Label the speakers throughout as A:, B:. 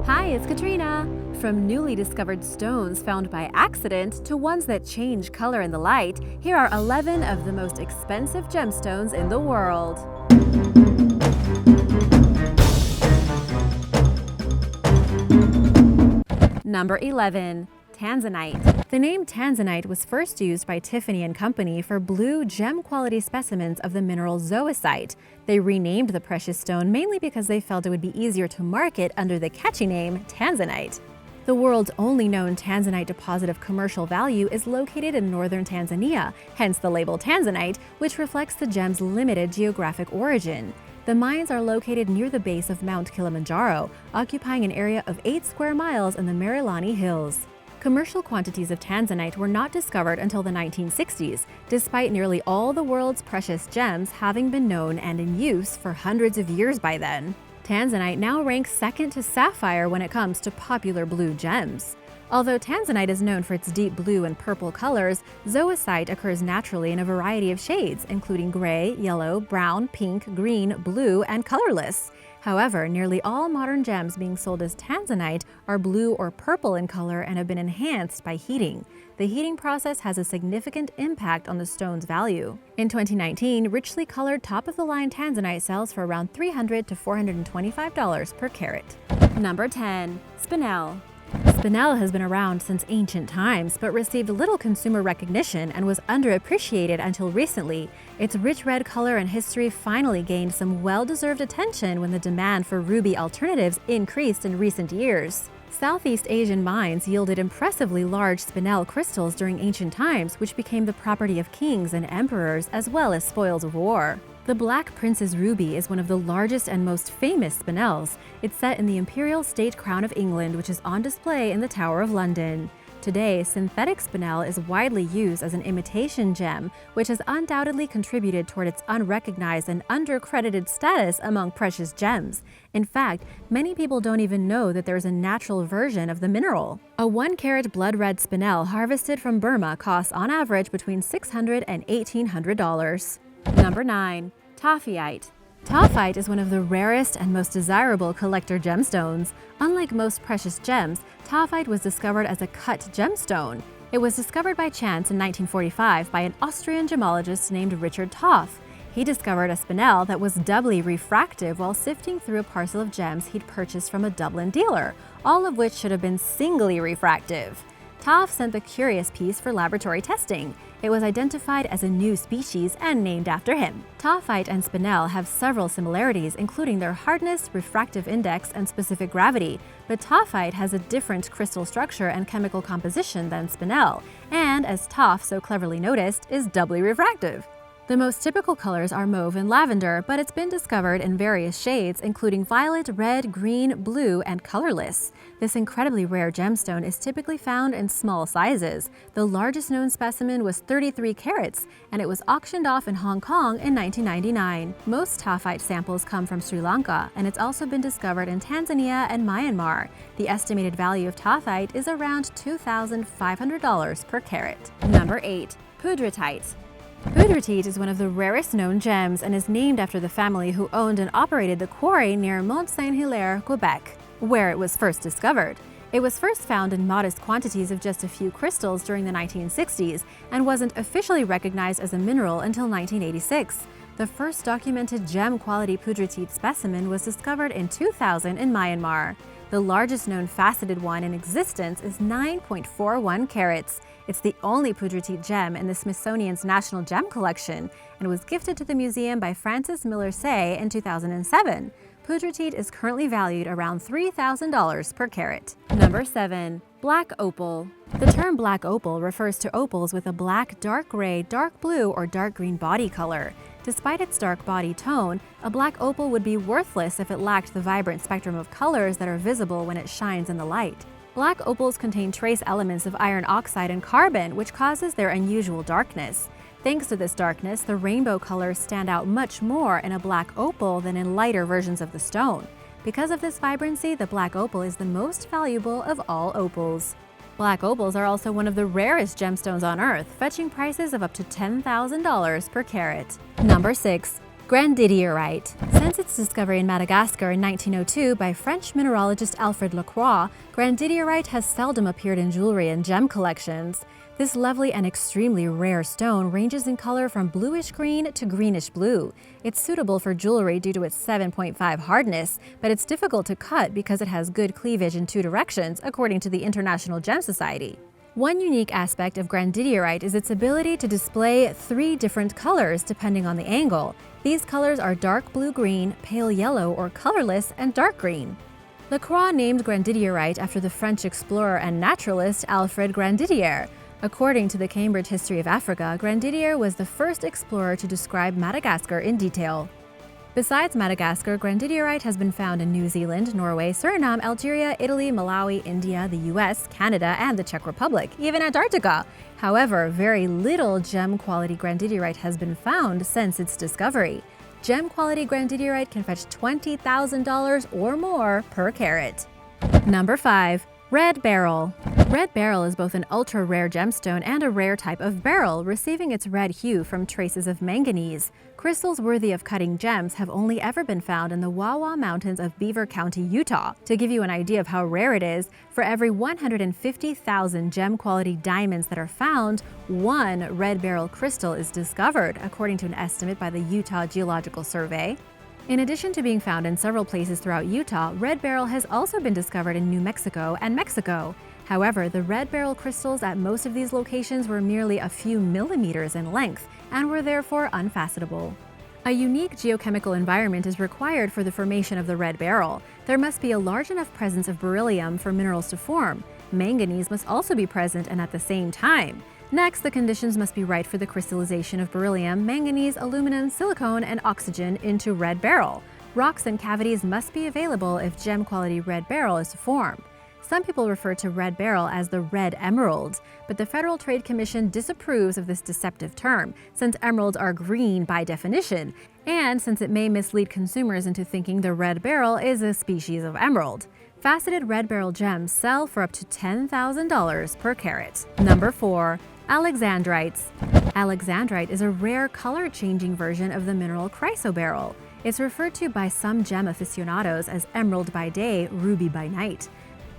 A: Hi, it's Katrina! From newly discovered stones found by accident to ones that change color in the light, here are 11 of the most expensive gemstones in the world. Number 11. Tanzanite. The name Tanzanite was first used by Tiffany Company for blue gem-quality specimens of the mineral zoisite. They renamed the precious stone mainly because they felt it would be easier to market under the catchy name Tanzanite. The world's only known Tanzanite deposit of commercial value is located in northern Tanzania, hence the label Tanzanite, which reflects the gem's limited geographic origin. The mines are located near the base of Mount Kilimanjaro, occupying an area of 8 square miles in the Marilani Hills. Commercial quantities of Tanzanite were not discovered until the 1960s, despite nearly all the world's precious gems having been known and in use for hundreds of years by then. Tanzanite now ranks second to sapphire when it comes to popular blue gems. Although Tanzanite is known for its deep blue and purple colors, zoisite occurs naturally in a variety of shades, including gray, yellow, brown, pink, green, blue, and colorless. However, nearly all modern gems being sold as Tanzanite are blue or purple in color and have been enhanced by heating. The heating process has a significant impact on the stone's value. In 2019, richly colored top-of-the-line Tanzanite sells for around $300 to $425 per carat. Number 10. Spinel. Spinel has been around since ancient times, but received little consumer recognition and was underappreciated until recently. Its rich red color and history finally gained some well-deserved attention when the demand for ruby alternatives increased in recent years. Southeast Asian mines yielded impressively large spinel crystals during ancient times, which became the property of kings and emperors as well as spoils of war. The Black Prince's Ruby is one of the largest and most famous spinels. It's set in the Imperial State Crown of England, which is on display in the Tower of London. Today, synthetic spinel is widely used as an imitation gem, which has undoubtedly contributed toward its unrecognized and undercredited status among precious gems. In fact, many people don't even know that there's a natural version of the mineral. A 1-carat blood red spinel harvested from Burma costs on average between $600 and $1,800. Number 9. Taaffeite. Taaffeite is one of the rarest and most desirable collector gemstones. Unlike most precious gems, Taaffeite was discovered as a cut gemstone. It was discovered by chance in 1945 by an Austrian gemologist named Richard Taaff. He discovered a spinel that was doubly refractive while sifting through a parcel of gems he'd purchased from a Dublin dealer, all of which should have been singly refractive. Taaff sent the curious piece for laboratory testing. It was identified as a new species and named after him. Taaffeite and spinel have several similarities, including their hardness, refractive index, and specific gravity, but Taaffeite has a different crystal structure and chemical composition than spinel, and, as Taaff so cleverly noticed, is doubly refractive. The most typical colors are mauve and lavender, but it's been discovered in various shades, including violet, red, green, blue, and colorless. This incredibly rare gemstone is typically found in small sizes. The largest known specimen was 33 carats, and it was auctioned off in Hong Kong in 1999. Most Taaffeite samples come from Sri Lanka, and it's also been discovered in Tanzania and Myanmar. The estimated value of Taaffeite is around $2,500 per carat. Number 8. Poudretteite. Poudretteite is one of the rarest known gems and is named after the family who owned and operated the quarry near Mont-Saint-Hilaire, Quebec, where it was first discovered. It was first found in modest quantities of just a few crystals during the 1960s and wasn't officially recognized as a mineral until 1986. The first documented gem-quality Poudretteite specimen was discovered in 2000 in Myanmar. The largest known faceted one in existence is 9.41 carats. It's the only Poudretteite gem in the Smithsonian's National Gem Collection and was gifted to the museum by Francis Miller Say in 2007. Poudretteite is currently valued around $3,000 per carat. Number 7. Black Opal. The term black opal refers to opals with a black, dark gray, dark blue, or dark green body color. Despite its dark body tone, a black opal would be worthless if it lacked the vibrant spectrum of colors that are visible when it shines in the light. Black opals contain trace elements of iron oxide and carbon, which causes their unusual darkness. Thanks to this darkness, the rainbow colors stand out much more in a black opal than in lighter versions of the stone. Because of this vibrancy, the black opal is the most valuable of all opals. Black opals are also one of the rarest gemstones on Earth, fetching prices of up to $10,000 per carat. Number 6. Grandidierite. Since its discovery in Madagascar in 1902 by French mineralogist Alfred Lacroix, Grandidierite has seldom appeared in jewelry and gem collections. This lovely and extremely rare stone ranges in color from bluish green to greenish blue. It's suitable for jewelry due to its 7.5 hardness, but it's difficult to cut because it has good cleavage in 2 directions, according to the International Gem Society. One unique aspect of Grandidierite is its ability to display 3 different colors depending on the angle. These colors are dark blue-green, pale yellow or colorless, and dark green. Lacroix named Grandidierite after the French explorer and naturalist Alfred Grandidier. According to the Cambridge History of Africa, Grandidier was the first explorer to describe Madagascar in detail. Besides Madagascar, Grandidierite has been found in New Zealand, Norway, Suriname, Algeria, Italy, Malawi, India, the US, Canada, and the Czech Republic, even Antarctica. However, very little gem-quality Grandidierite has been found since its discovery. Gem-quality Grandidierite can fetch $20,000 or more per carat. Number 5. Red Beryl. Red beryl is both an ultra-rare gemstone and a rare type of beryl, receiving its red hue from traces of manganese. Crystals worthy of cutting gems have only ever been found in the Wawa Mountains of Beaver County, Utah. To give you an idea of how rare it is, for every 150,000 gem-quality diamonds that are found, 1 red beryl crystal is discovered, according to an estimate by the Utah Geological Survey. In addition to being found in several places throughout Utah, red beryl has also been discovered in New Mexico and Mexico. However, the red beryl crystals at most of these locations were merely a few millimeters in length and were therefore unfathomable. A unique geochemical environment is required for the formation of the red beryl. There must be a large enough presence of beryllium for minerals to form. Manganese must also be present and at the same time. Next, the conditions must be right for the crystallization of beryllium, manganese, aluminum, silicon, and oxygen into red beryl. Rocks and cavities must be available if gem-quality red beryl is to form. Some people refer to red beryl as the red emerald, but the Federal Trade Commission disapproves of this deceptive term, since emeralds are green by definition, and since it may mislead consumers into thinking the red beryl is a species of emerald. Faceted red beryl gems sell for up to $10,000 per carat. Number 4. Alexandrites. Alexandrite is a rare color-changing version of the mineral chrysoberyl. It's referred to by some gem aficionados as emerald by day, ruby by night.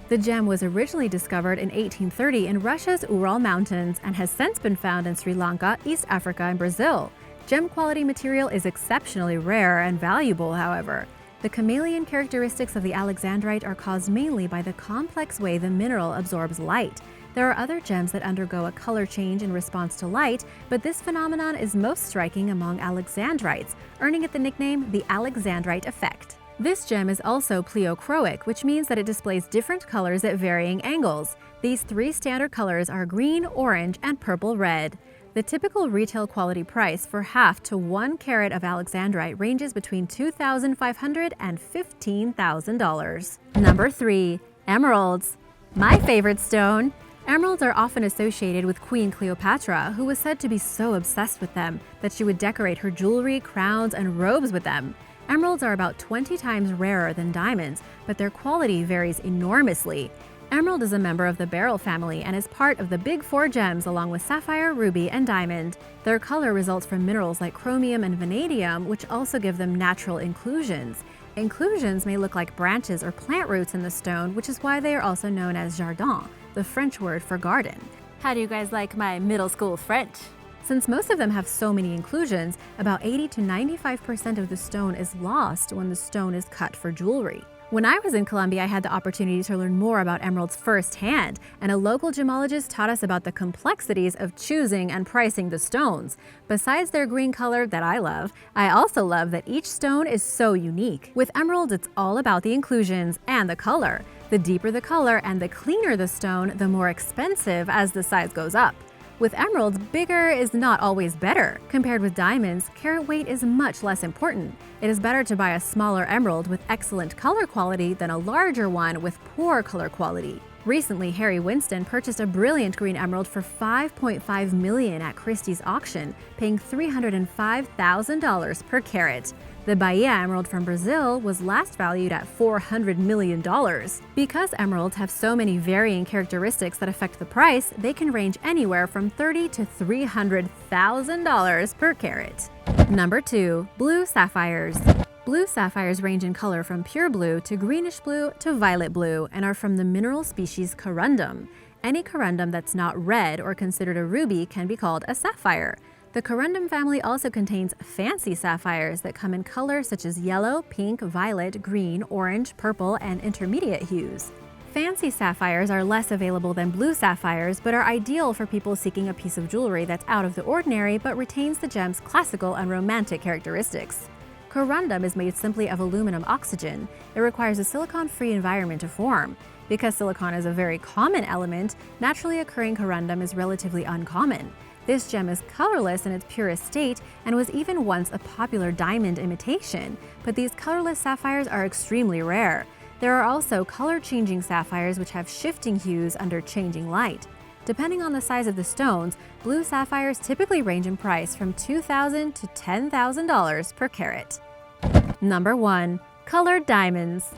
A: The gem was originally discovered in 1830 in Russia's Ural Mountains and has since been found in Sri Lanka, East Africa, and Brazil. Gem-quality material is exceptionally rare and valuable, however. The chameleon characteristics of the Alexandrite are caused mainly by the complex way the mineral absorbs light. There are other gems that undergo a color change in response to light, but this phenomenon is most striking among Alexandrites, earning it the nickname the Alexandrite effect. This gem is also pleochroic, which means that it displays different colors at varying angles. These 3 standard colors are green, orange, and purple-red. The typical retail quality price for half to 1 carat of Alexandrite ranges between $2,500 and $15,000. Number 3. Emeralds. My favorite stone. Emeralds are often associated with Queen Cleopatra, who was said to be so obsessed with them that she would decorate her jewelry, crowns, and robes with them. Emeralds are about 20 times rarer than diamonds, but their quality varies enormously. Emerald is a member of the beryl family and is part of the big 4 gems along with sapphire, ruby, and diamond. Their color results from minerals like chromium and vanadium, which also give them natural inclusions. Inclusions may look like branches or plant roots in the stone, which is why they are also known as jardin, the French word for garden. How do you guys like my middle school French? Since most of them have so many inclusions, about 80 to 95% of the stone is lost when the stone is cut for jewelry. When I was in Colombia, I had the opportunity to learn more about emeralds firsthand, and a local gemologist taught us about the complexities of choosing and pricing the stones. Besides their green color that I love, I also love that each stone is so unique. With emeralds, it's all about the inclusions and the color. The deeper the color and the cleaner the stone, the more expensive as the size goes up. With emeralds, bigger is not always better. Compared with diamonds, carat weight is much less important. It is better to buy a smaller emerald with excellent color quality than a larger one with poor color quality. Recently, Harry Winston purchased a brilliant green emerald for $5.5 million at Christie's auction, paying $305,000 per carat. The Bahia emerald from Brazil was last valued at $400 million. Because emeralds have so many varying characteristics that affect the price, they can range anywhere from $30,000 to $300,000 per carat. Number 2. Blue sapphires. Blue sapphires range in color from pure blue to greenish blue to violet blue and are from the mineral species corundum. Any corundum that's not red or considered a ruby can be called a sapphire. The corundum family also contains fancy sapphires that come in colors such as yellow, pink, violet, green, orange, purple, and intermediate hues. Fancy sapphires are less available than blue sapphires, but are ideal for people seeking a piece of jewelry that's out of the ordinary but retains the gem's classical and romantic characteristics. Corundum is made simply of aluminum oxygen. It requires a silicon-free environment to form. Because silicon is a very common element, naturally occurring corundum is relatively uncommon. This gem is colorless in its purest state and was even once a popular diamond imitation, but these colorless sapphires are extremely rare. There are also color-changing sapphires which have shifting hues under changing light. Depending on the size of the stones, blue sapphires typically range in price from $2,000 to $10,000 per carat. Number 1. Colored diamonds.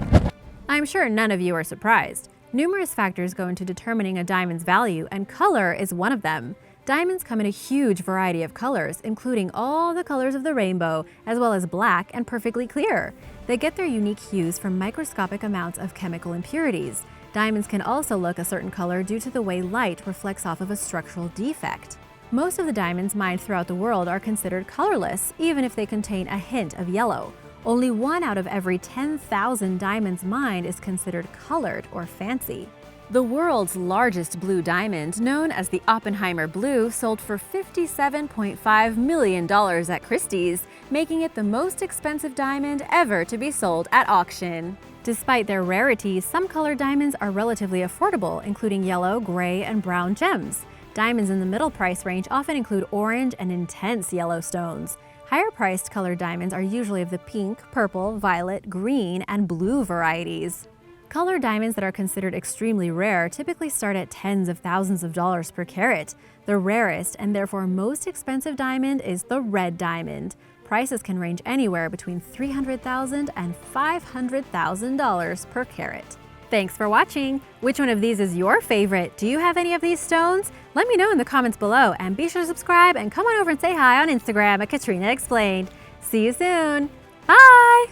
A: I'm sure none of you are surprised. Numerous factors go into determining a diamond's value, and color is one of them. Diamonds come in a huge variety of colors, including all the colors of the rainbow, as well as black and perfectly clear. They get their unique hues from microscopic amounts of chemical impurities. Diamonds can also look a certain color due to the way light reflects off of a structural defect. Most of the diamonds mined throughout the world are considered colorless, even if they contain a hint of yellow. Only 1 out of every 10,000 diamonds mined is considered colored or fancy. The world's largest blue diamond, known as the Oppenheimer Blue, sold for $57.5 million at Christie's, making it the most expensive diamond ever to be sold at auction. Despite their rarity, some colored diamonds are relatively affordable, including yellow, gray, and brown gems. Diamonds in the middle price range often include orange and intense yellow stones. Higher-priced colored diamonds are usually of the pink, purple, violet, green, and blue varieties. Colored diamonds that are considered extremely rare typically start at tens of thousands of dollars per carat. The rarest and therefore most expensive diamond is the red diamond. Prices can range anywhere between $300,000 and $500,000 per carat. Thanks for watching! Which one of these is your favorite? Do you have any of these stones? Let me know in the comments below, and be sure to subscribe and come on over and say hi on Instagram at Katrina Explained. See you soon! Bye!